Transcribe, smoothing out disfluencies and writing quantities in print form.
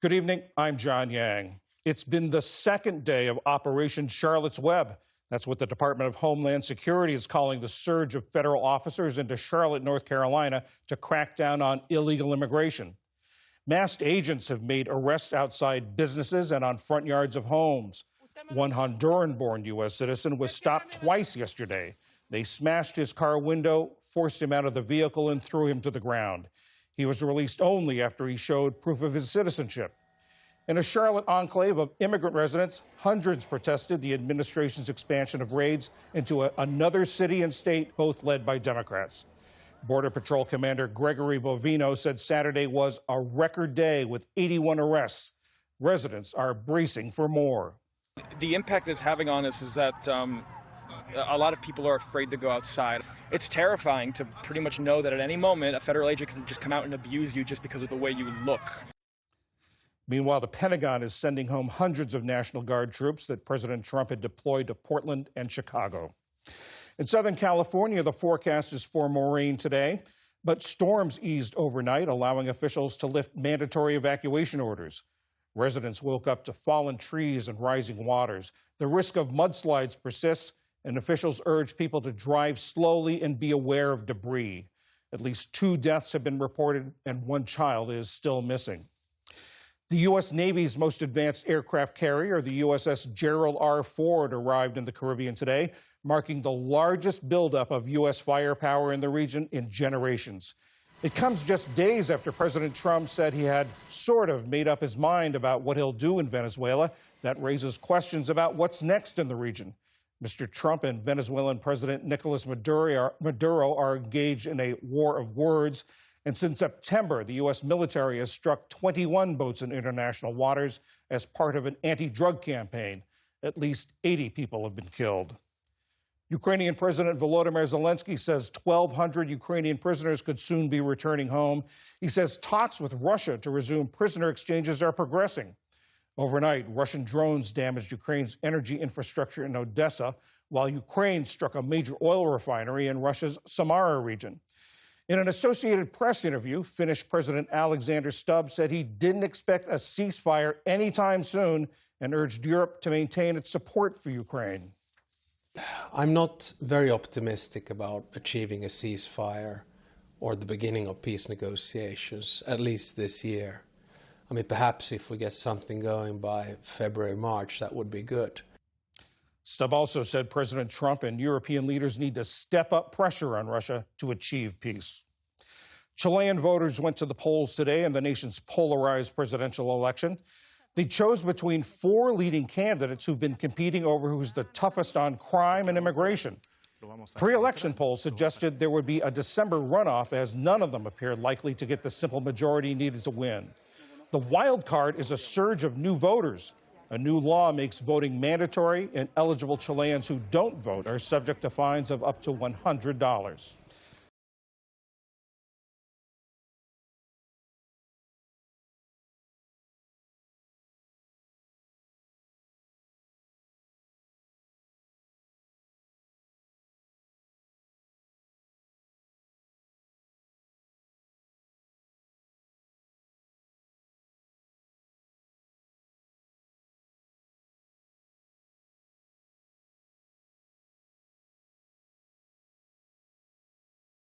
Good evening, I'm John Yang. It's been the second day of Operation Charlotte's Web. That's what the Department of Homeland Security is calling the surge of federal officers into Charlotte, North Carolina, to crack down on illegal immigration. Masked agents have made arrests outside businesses and on front yards of homes. One Honduran-born U.S. citizen was stopped twice yesterday. They smashed his car window, forced him out of the vehicle, and threw him to the ground. He was released only after he showed proof of his citizenship. In a Charlotte enclave of immigrant residents, hundreds protested the administration's expansion of raids into another city and state, both led by Democrats. Border Patrol Commander Gregory Bovino said Saturday was a record day with 81 arrests. Residents are bracing for more. The impact it's having on us is that a lot of people are afraid to go outside. It's terrifying to pretty much know that at any moment a federal agent can just come out and abuse you just because of the way you look. Meanwhile, the Pentagon is sending home hundreds of National Guard troops that President Trump had deployed to Portland and Chicago. In Southern California, the forecast is for more rain today, but storms eased overnight, allowing officials to lift mandatory evacuation orders. Residents woke up to fallen trees and rising waters. The risk of mudslides persists, and officials urge people to drive slowly and be aware of debris. At least 2 deaths have been reported, and 1 child is still missing. The U.S. Navy's most advanced aircraft carrier, the USS Gerald Ford, arrived in the Caribbean today, marking the largest buildup of U.S. firepower in the region in generations. It comes just days after President Trump said he had sort of made up his mind about what he'll do in Venezuela. That raises questions about what's next in the region. Mr. Trump and Venezuelan President Nicolas Maduro are engaged in a war of words. And since September, the U.S. military has struck 21 boats in international waters as part of an anti-drug campaign. At least 80 people have been killed. Ukrainian President Volodymyr Zelenskyy says 1,200 Ukrainian prisoners could soon be returning home. He says talks with Russia to resume prisoner exchanges are progressing. Overnight, Russian drones damaged Ukraine's energy infrastructure in Odessa, while Ukraine struck a major oil refinery in Russia's Samara region. In an Associated Press interview, Finnish President Alexander Stubb said he didn't expect a ceasefire anytime soon and urged Europe to maintain its support for Ukraine. I'm not very optimistic about achieving a ceasefire or the beginning of peace negotiations, at least this year. I mean, perhaps if we get something going by February, March, that would be good. Stubb also said President Trump and European leaders need to step up pressure on Russia to achieve peace. Chilean voters went to the polls today in the nation's polarized presidential election. They chose between 4 leading candidates who've been competing over who's the toughest on crime and immigration. Pre-election polls suggested there would be a December runoff, as none of them appeared likely to get the simple majority needed to win. The wild card is a surge of new voters. A new law makes voting mandatory, and eligible Chileans who don't vote are subject to fines of up to $100.